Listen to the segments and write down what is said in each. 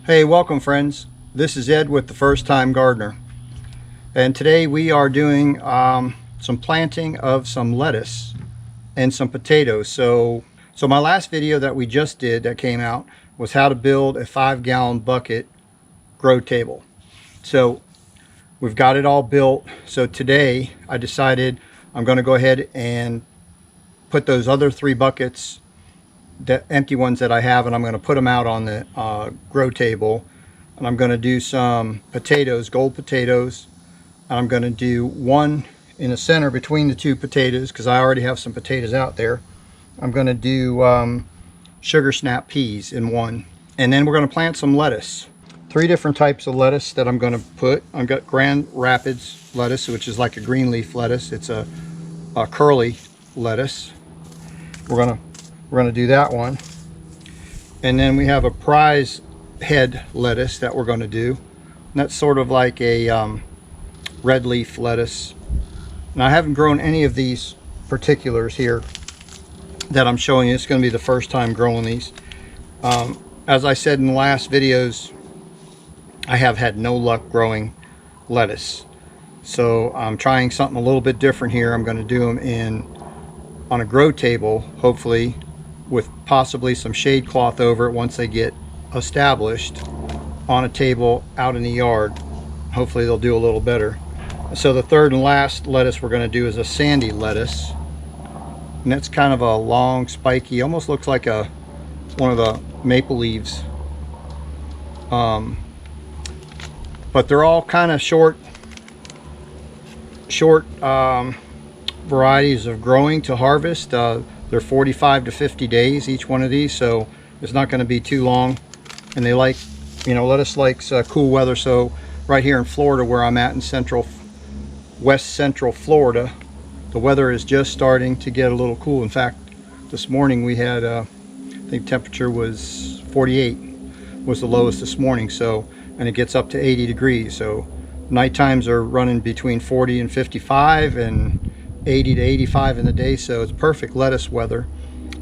Hey, welcome friends. This is Ed with the First Time Gardener, and today we are doing some planting of some lettuce and some potatoes. So my last video that we just did that came out was how to build a 5-gallon bucket grow table. So we've got it all built. So today I decided I'm going to go ahead and put those other 3 buckets, the empty ones that I have, and I'm going to put them out on the grow table. And I'm going to do some potatoes, gold potatoes. And I'm going to do one in the center between the 2 potatoes because I already have some potatoes out there. I'm going to do sugar snap peas in one. And then we're going to plant some lettuce. 3 different types of lettuce that I'm going to put. I've got Grand Rapids lettuce, which is like a green leaf lettuce. It's a curly lettuce. We're going to do that one. And then we have a prize head lettuce that we're going to do. And that's sort of like a red leaf lettuce. And I haven't grown any of these particulars here that I'm showing you. It's going to be the first time growing these. As I said in the last videos, I have had no luck growing lettuce. So I'm trying something a little bit different here. I'm going to do them on a grow table, hopefully, with possibly some shade cloth over it once they get established on a table out in the yard. Hopefully they'll do a little better. So the third and last lettuce we're going to do is a sandy lettuce, and that's kind of a long, spiky, almost looks like one of the maple leaves, but they're all kind of short varieties of growing to harvest. They're 45 to 50 days each one of these, so it's not going to be too long. And they like, lettuce likes cool weather. So right here in Florida, where I'm at in west central Florida, the weather is just starting to get a little cool. In fact, this morning we had I think temperature was 48 was the lowest this morning. So, and it gets up to 80 degrees. So night times are running between 40 and 55 and 80 to 85 in the day. So it's perfect lettuce weather.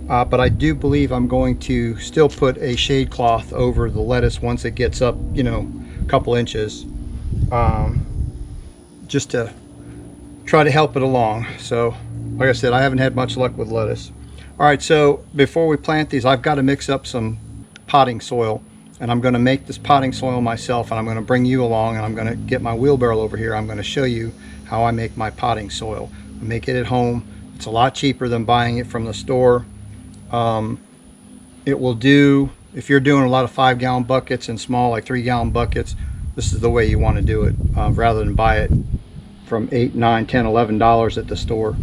But I do believe I'm going to still put a shade cloth over the lettuce once it gets up, a couple inches, just to try to help it along. So like I said, I haven't had much luck with lettuce. All right, so before we plant these, I've got to mix up some potting soil, and I'm going to make this potting soil myself, and I'm going to bring you along, and I'm going to get my wheelbarrow over here. I'm going to show you how I make my potting soil. I make it at home. It's a lot cheaper than buying it from the store. It will do, if you're doing a lot of 5-gallon buckets and small, like 3-gallon buckets, this is the way you want to do it, rather than buy it from $8, $9, $10, $11 at the store.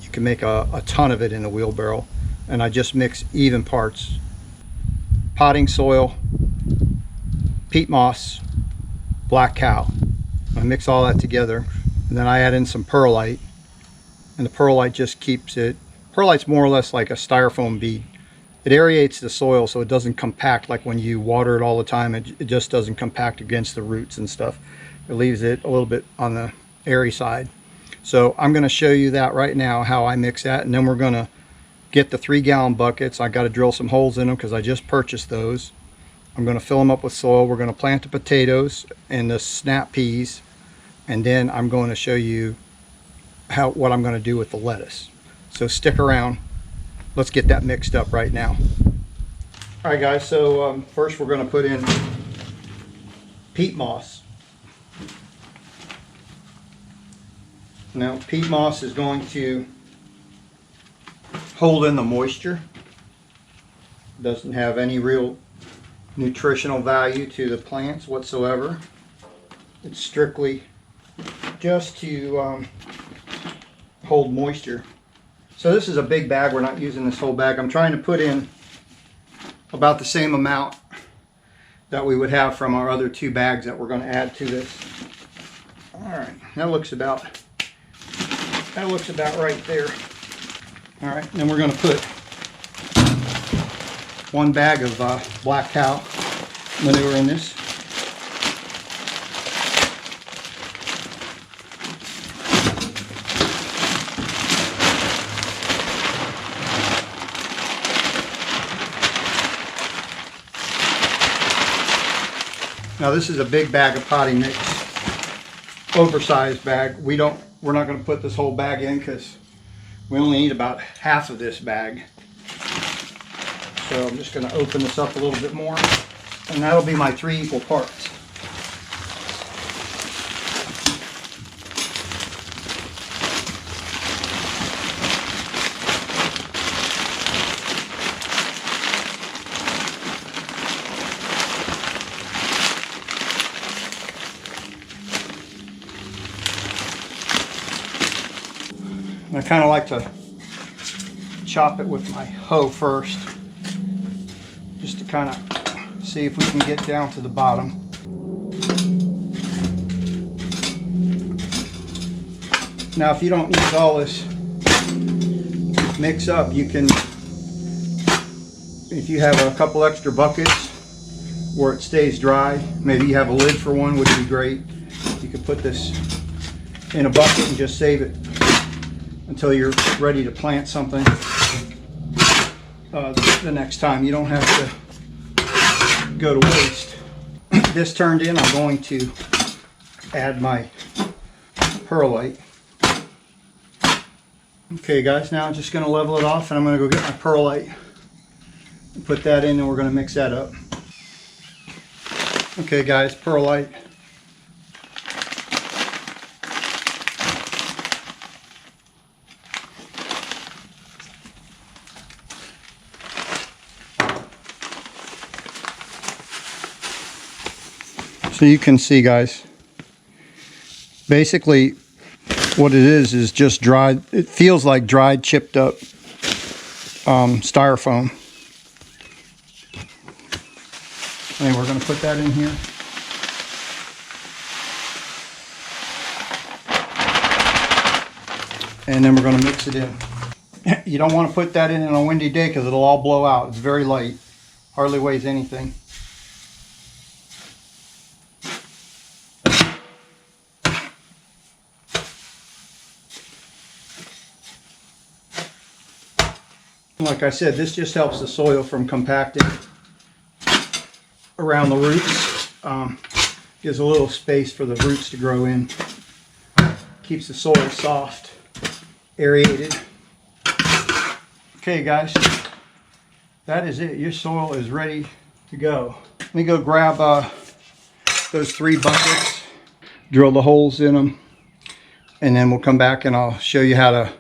You can make a ton of it in a wheelbarrow. And I just mix even parts: potting soil, peat moss, black cow. I mix all that together, and then I add in some perlite, and the perlite just keeps it. Perlite's more or less like a styrofoam bead. It aerates the soil so it doesn't compact like when you water it all the time. It just doesn't compact against the roots and stuff. It leaves it a little bit on the airy side. So I'm going to show you that right now, how I mix that, and then we're going to get the 3-gallon buckets. I got to drill some holes in them because I just purchased those. I'm going to fill them up with soil. We're going to plant the potatoes and the snap peas, and then I'm going to show you what I'm going to do with the lettuce. So stick around. Let's get that mixed up right now. All right, guys, so first we're going to put in peat moss. Now, peat moss is going to hold in the moisture. It doesn't have any real nutritional value to the plants whatsoever. It's strictly just to hold moisture. So this is a big bag. We're not using this whole bag. I'm trying to put in about the same amount that we would have from our other 2 bags that we're going to add to this. All right, that looks about right there. All right, then we're going to put 1 bag of black cow manure in this. Now this is a big bag of potting mix, oversized bag. We're not going to put this whole bag in because we only need about half of this bag. So I'm just going to open this up a little bit more, and that'll be my 3 equal parts. And I kind of like to chop it with my hoe first, just to kind of see if we can get down to the bottom. Now if you don't use all this mix up, you can, if you have a couple extra buckets where it stays dry, maybe you have a lid for one, would be great. You could put this in a bucket and just save it until you're ready to plant something the next time. You don't have to go to waste. This turned in, I'm going to add my perlite. Okay guys, now I'm just going to level it off, and I'm going to go get my perlite and put that in, and we're going to mix that up. Okay guys, perlite. So you can see, guys, basically what it is just dried, it feels like dried chipped up styrofoam. And we're going to put that in here. And then we're going to mix it in. You don't want to put that in on a windy day because it'll all blow out. It's very light, hardly weighs anything. Like I said, this just helps the soil from compacting around the roots. Gives a little space for the roots to grow in. Keeps the soil soft, aerated. Okay guys, that is it. Your soil is ready to go. Let me go grab those 3 buckets, drill the holes in them, and then we'll come back and I'll show you how to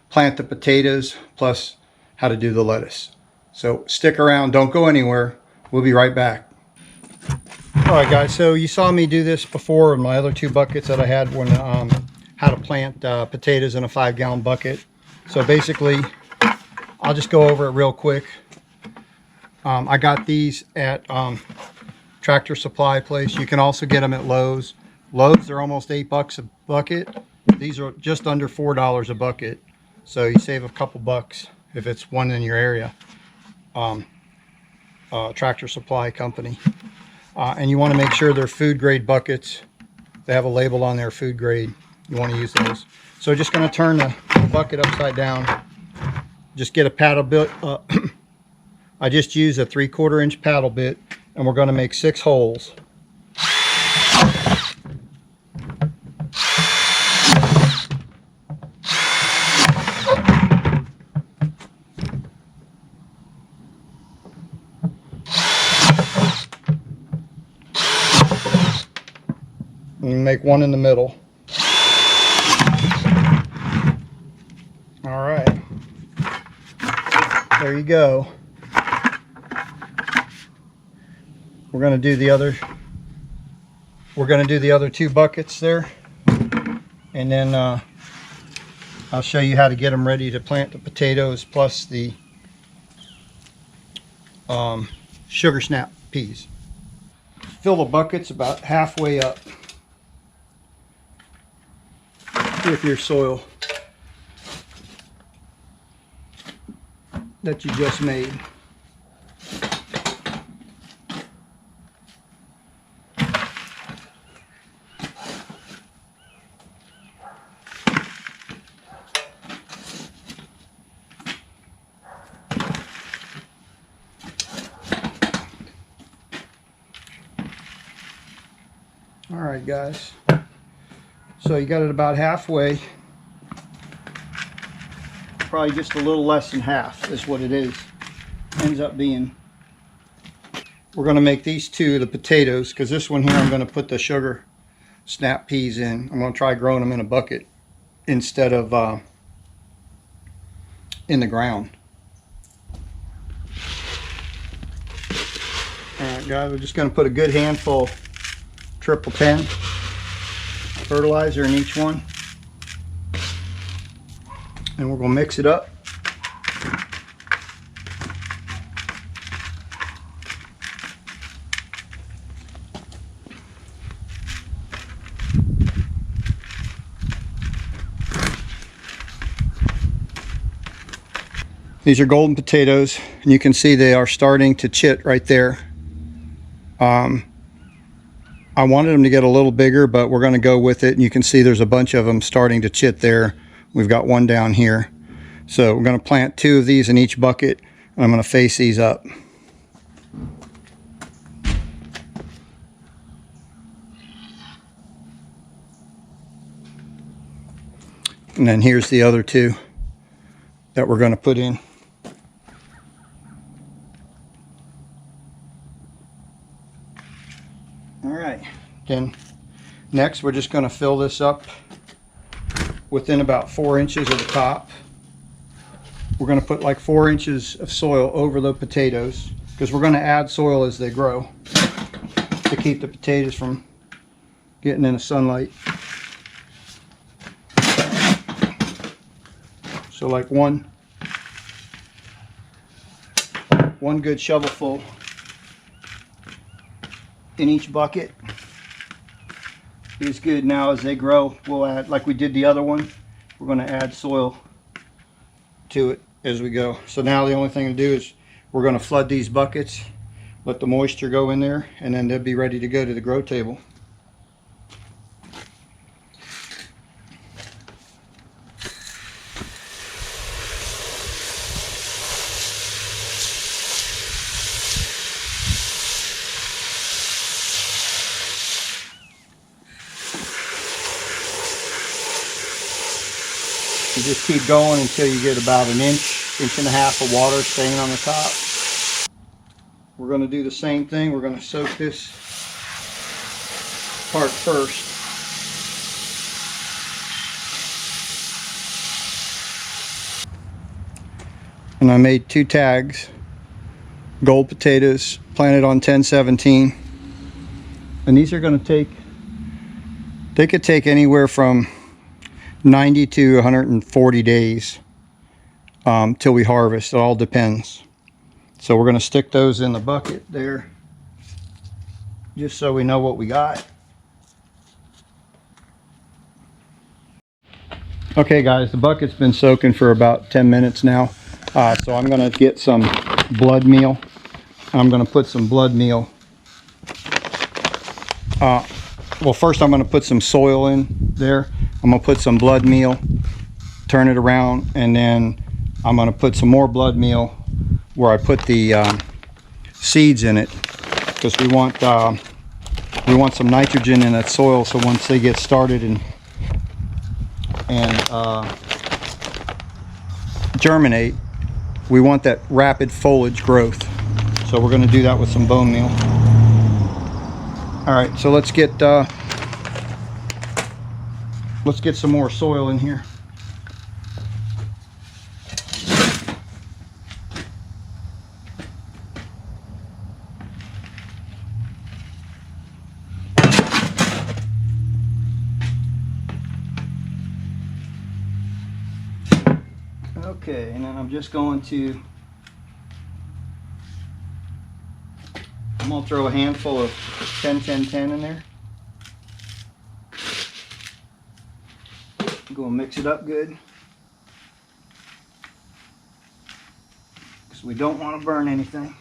plant the potatoes, plus how to do the lettuce. So stick around, don't go anywhere. We'll be right back. All right guys, so you saw me do this before in my other 2 buckets that I had when how to plant potatoes in a 5-gallon bucket. So basically, I'll just go over it real quick. I got these at Tractor Supply place. You can also get them at Lowe's. Lowe's, they're almost $8 a bucket. These are just under $4 a bucket. So you save a couple bucks if it's one in your area. Tractor Supply company. And you want to make sure they're food grade buckets. They have a label on there, food grade. You want to use those. So just going to turn the bucket upside down. Just get a paddle bit. I just use a 3/4 inch paddle bit, and we're going to make 6 holes. And make 1 in the middle. All right. There you go. We're going to do the other. We're going to do the other 2 buckets there, and then I'll show you how to get them ready to plant the potatoes plus the sugar snap peas. Fill the buckets about halfway up with your soil that you just made. All right, guys. So you got it about halfway. Probably just a little less than half is what it is. Ends up being. We're going to make these two the potatoes, because this one here I'm going to put the sugar snap peas in. I'm going to try growing them in a bucket instead of in the ground. Alright guys, we're just going to put a good handful triple 10 fertilizer in each one, and we're going to mix it up. These are golden potatoes, and you can see they are starting to chit right there. I wanted them to get a little bigger, but we're going to go with it. And you can see there's a bunch of them starting to chit there. We've got one down here. So we're going to plant 2 of these in each bucket, and I'm going to face these up. And then here's the other 2 that we're going to put in. All right, then next we're just going to fill this up within about 4 inches of the top. We're going to put like 4 inches of soil over the potatoes, because we're going to add soil as they grow to keep the potatoes from getting in the sunlight. So like one good shovelful in each bucket is good. Now as they grow, we'll add, like we did the other one, we're going to add soil to it as we go. So now the only thing to do is we're going to flood these buckets, let the moisture go in there, and then they'll be ready to go to the grow table. You just keep going until you get about an inch and a half of water staying on the top. We're going to do the same thing. We're going to soak this part first. And I made 2 tags, gold potatoes, planted on 1017. And these are going to take, they could take anywhere from 90 to 140 days till we harvest. It all depends. So we're going to stick those in the bucket there, just so we know what we got. Okay guys, the bucket's been soaking for about 10 minutes now. So I'm going to get some blood meal. I'm going to put some blood meal. Well, first I'm going to put some soil in there. I'm going to put some blood meal, turn it around, and then I'm going to put some more blood meal where I put the seeds in it, because we want some nitrogen in that soil, so once they get started and germinate, we want that rapid foliage growth. So we're going to do that with some bone meal. All right, so let's get some more soil in here. Okay, and then I'm just going to throw a handful of 10-10-10 in there. I'm going to mix it up good, because we don't want to burn anything.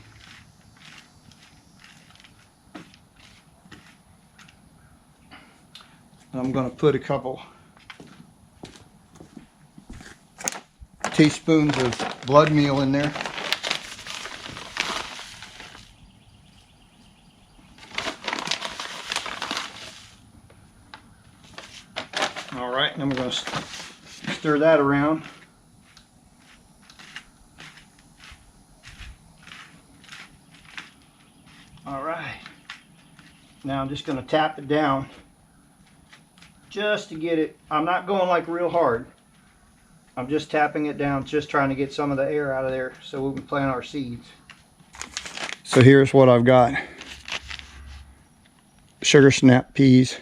I'm going to put a couple teaspoons of blood meal in there. Then we're going to stir that around. All right. Now I'm just going to tap it down just to get it. I'm not going like real hard. I'm just tapping it down, just trying to get some of the air out of there so we can plant our seeds. So here's what I've got. Sugar snap peas,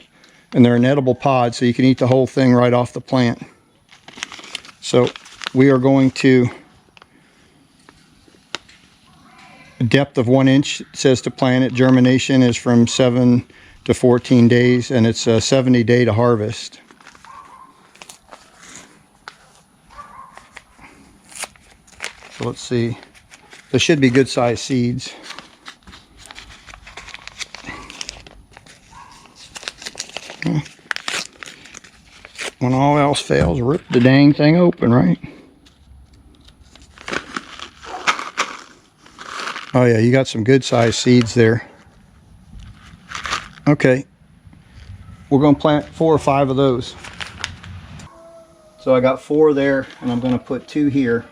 and they're an edible pod, so you can eat the whole thing right off the plant. So we are going to, a depth of 1 inch, it says to plant it. Germination is from 7 to 14 days, and it's a 70 day to harvest. So let's see, there should be good sized seeds. When all else fails, rip the dang thing open, right? Oh yeah, you got some good sized seeds there. Okay, we're going to plant 4 or 5 of those. So I got 4 there, and I'm going to put 2 here.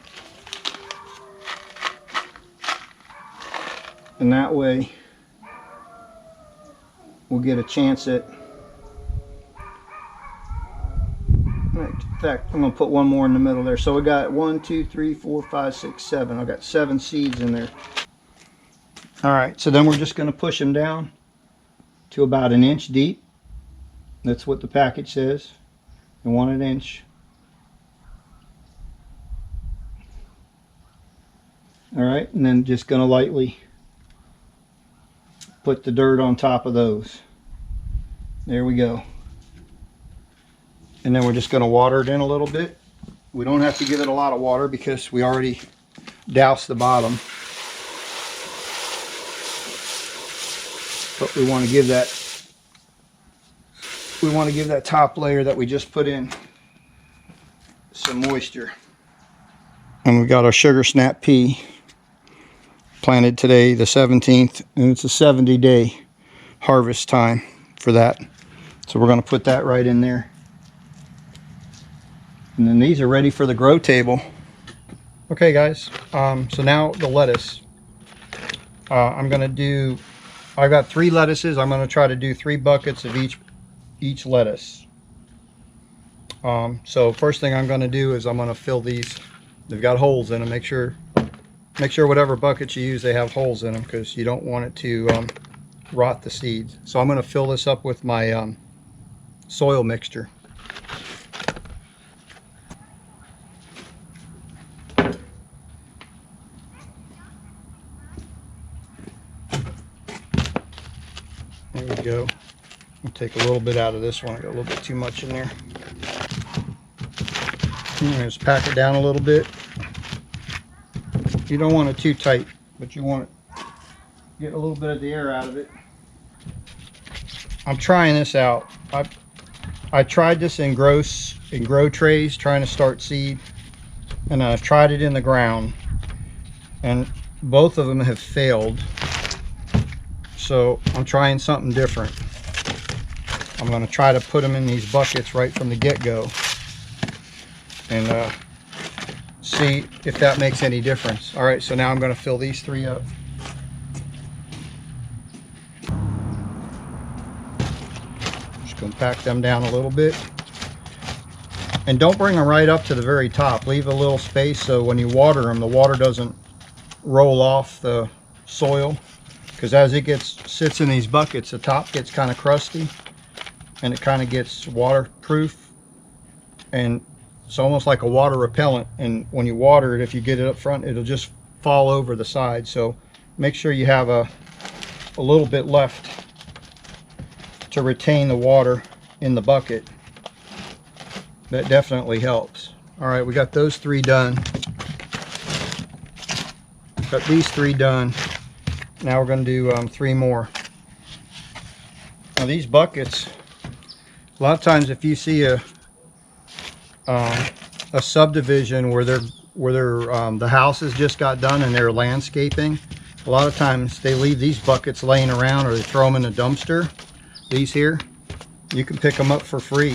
And that way we'll get a chance at, in fact, I'm going to put 1 more in the middle there. So we got 1, 2, 3, 4, 5, 6, 7. I've got 7 seeds in there. All right, so then we're just going to push them down to about 1 inch deep. That's what the package says. And 1 inch. All right, and then just going to lightly put the dirt on top of those. There we go. And then we're just going to water it in a little bit. We don't have to give it a lot of water because we already doused the bottom. But we want to give that top layer that we just put in some moisture. And we got our sugar snap pea planted today, the 17th, and it's a 70 day harvest time for that. So we're going to put that right in there. And then these are ready for the grow table. Okay guys, so now the lettuce. I've got 3 lettuces. I'm going to try to do 3 buckets of each lettuce. So first thing I'm going to do is I'm going to fill these. They've got holes in them. Make sure whatever buckets you use, they have holes in them, because you don't want it to rot the seeds. So I'm going to fill this up with my soil mixture. There we go. I'll take a little bit out of this one. I got a little bit too much in there. Just pack it down a little bit. You don't want it too tight, but you want to get a little bit of the air out of it. I'm trying this out. I tried this in grow trays, trying to start seed, and I've tried it in the ground, and both of them have failed. So I'm trying something different. I'm going to try to put them in these buckets right from the get-go and see if that makes any difference. All right, so now I'm going to fill these 3 up. Just going to pack them down a little bit. And don't bring them right up to the very top. Leave a little space so when you water them, the water doesn't roll off the soil. Because as it sits in these buckets, the top gets kind of crusty and it kind of gets waterproof, and it's almost like a water repellent. And when you water it, if you get it up front, it'll just fall over the side. So make sure you have a little bit left to retain the water in the bucket. That definitely helps. All right, we got those 3 done. Got these 3 done. Now we're going to do 3 more. Now these buckets, a lot of times if you see a subdivision where the houses just got done and they're landscaping, a lot of times they leave these buckets laying around, or they throw them in a dumpster. These here, you can pick them up for free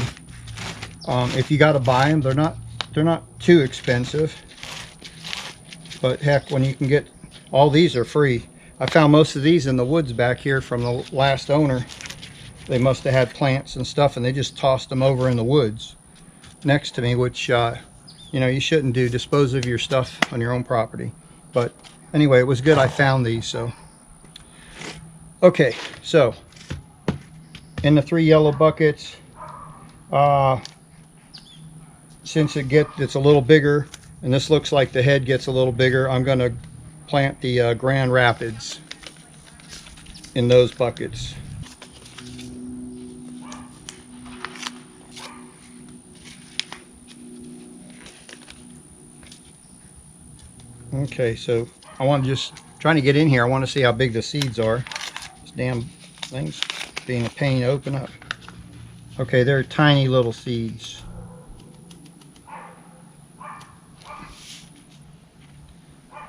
If you got to buy them, they're not too expensive. But heck, when you can get, all these are free. I found most of these in the woods back here from the last owner. They must have had plants and stuff, and they just tossed them over in the woods next to me, which you know, you shouldn't do. Dispose of your stuff on your own property. But anyway, it was good I found these. So okay, so in the 3 yellow buckets, since it's a little bigger, and this looks like the head gets a little bigger, I'm going to plant the Grand Rapids in those buckets. Okay, so I want to just trying to get in here. I want to see how big the seeds are. This damn thing's being a pain to open up. Okay, they're tiny little seeds.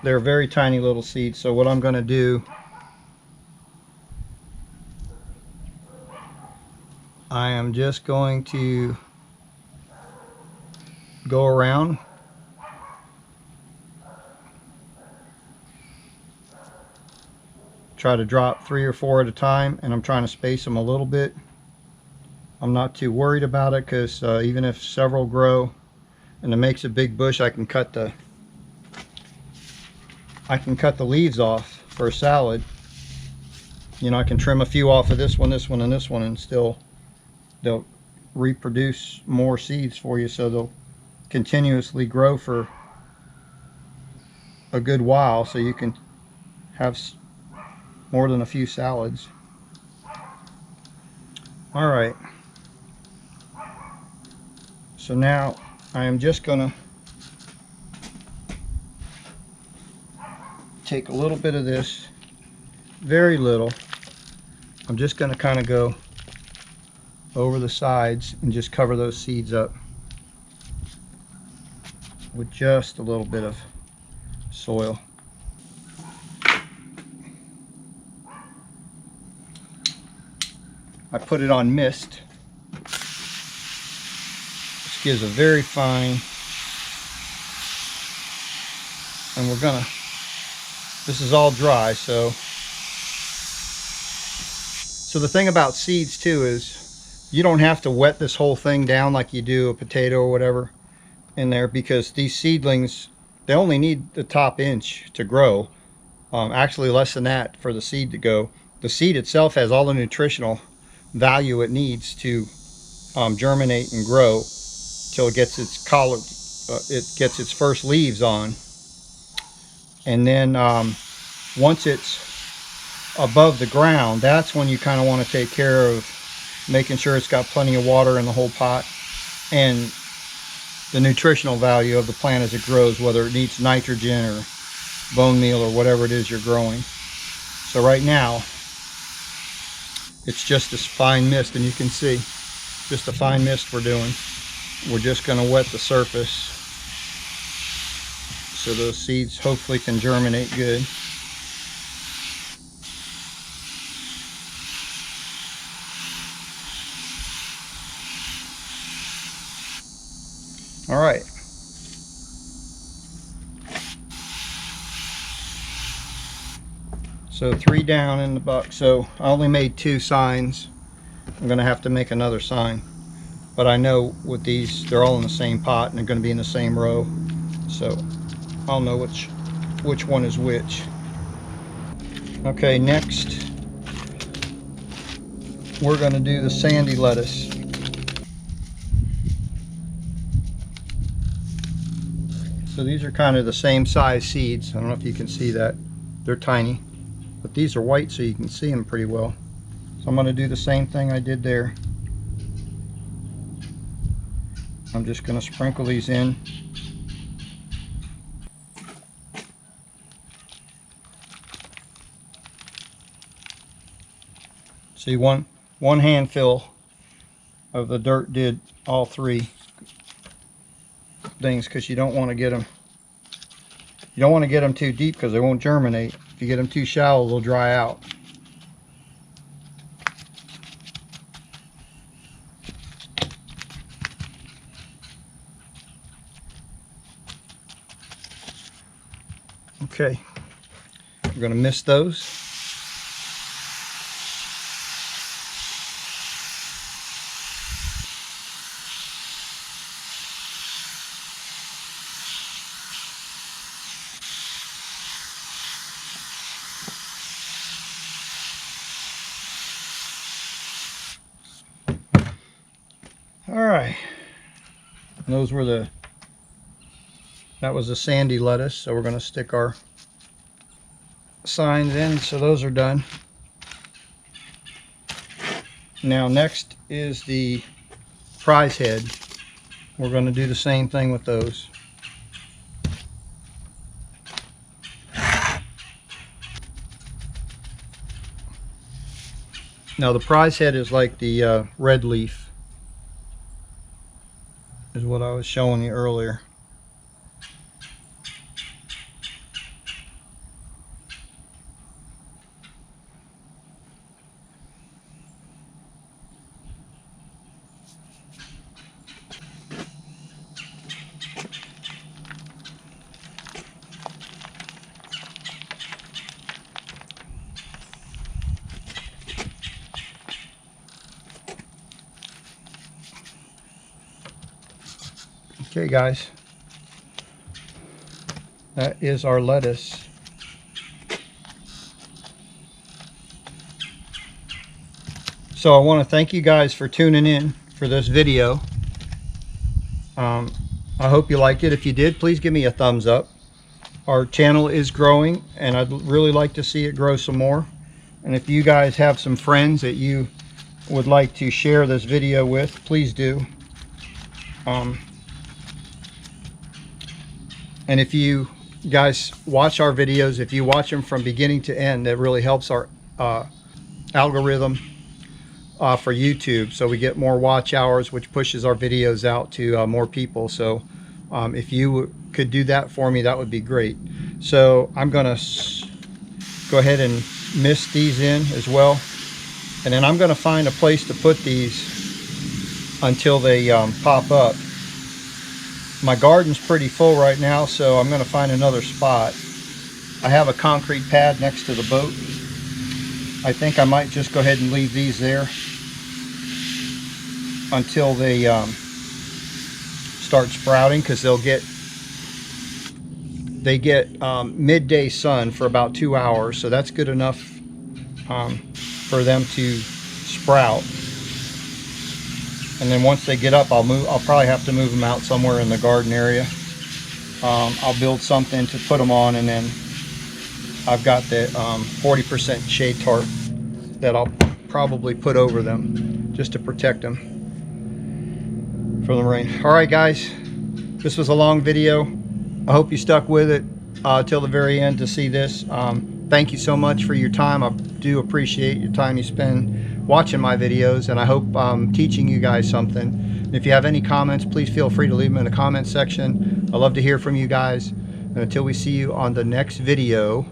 They're very tiny little seeds. So what I'm going to do, I am just going to go around try to drop 3 or 4 at a time, and I'm trying to space them a little bit. I'm not too worried about it because even if several grow and it makes a big bush, I can cut the leaves off for a salad. You know, I can trim a few off of this one, and this one, and still they'll reproduce more seeds for you, so they'll continuously grow for a good while, so you can have more than a few salads. All right, so now I am just gonna take a little bit of this, very little. I'm just gonna kind of go over the sides and just cover those seeds up with just a little bit of soil. I put it on mist. This gives a very fine, and this is all dry, so the thing about seeds too is you don't have to wet this whole thing down like you do a potato or whatever in there, because these seedlings, they only need the top inch to grow. Actually less than that for the seed to go. The seed itself has all the nutritional value it needs to germinate and grow till it gets its gets its first leaves on, and then once it's above the ground, that's when you kind of want to take care of making sure it's got plenty of water in the whole pot, and the nutritional value of the plant as it grows, whether it needs nitrogen or bone meal or whatever it is you're growing. So right now it's just this fine mist, and you can see just a fine mist we're doing. We're just going to wet the surface so those seeds hopefully can germinate good. All right. So 3 down in the buck. So I only made 2 signs. I'm going to have to make another sign. But I know with these, they're all in the same pot and they're going to be in the same row. So I'll know which one is which. Okay, next we're going to do the sandy lettuce. So these are kind of the same size seeds. I don't know if you can see that. They're tiny. But these are white, so you can see them pretty well. So I'm going to do the same thing I did there. I'm just going to sprinkle these in. See, one handful of the dirt did all 3 things, because you don't want to get them. You don't want to get them too deep because they won't germinate. If you get them too shallow, they'll dry out. Okay, we're going to mist those. All right, and those were that was the sandy lettuce, so we're going to stick our signs in, so those are done. Now next is the prize head. We're going to do the same thing with those. Now the prize head is like the red leaf, is what I was showing you earlier. Okay guys, that is our lettuce. So I want to thank you guys for tuning in for this video. I hope you liked it. If you did, please give me a thumbs up. Our channel is growing and I'd really like to see it grow some more. And if you guys have some friends that you would like to share this video with, please do. And if you guys watch our videos, if you watch them from beginning to end, that really helps our algorithm for YouTube, so we get more watch hours, which pushes our videos out to more people. So if you could do that for me, that would be great. So I'm gonna go ahead and mist these in as well, and then I'm gonna find a place to put these until they pop up. My garden's pretty full right now, so I'm going to find another spot. I have a concrete pad next to the boat. I think I might just go ahead and leave these there until they start sprouting, because they get midday sun for about 2 hours, so that's good enough for them to sprout. And then once they get up, I'll probably have to move them out somewhere in the garden area. I'll build something to put them on, and then I've got the 40% shade tarp that I'll probably put over them just to protect them from the rain. All right, guys, this was a long video. I hope you stuck with it till the very end to see this. Thank you so much for your time. I do appreciate your time you spend watching my videos, and I hope I'm teaching you guys something. And if you have any comments, please feel free to leave them in the comment section. I love to hear from you guys. And until we see you on the next video,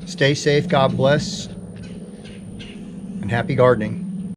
stay safe, God bless, and happy gardening.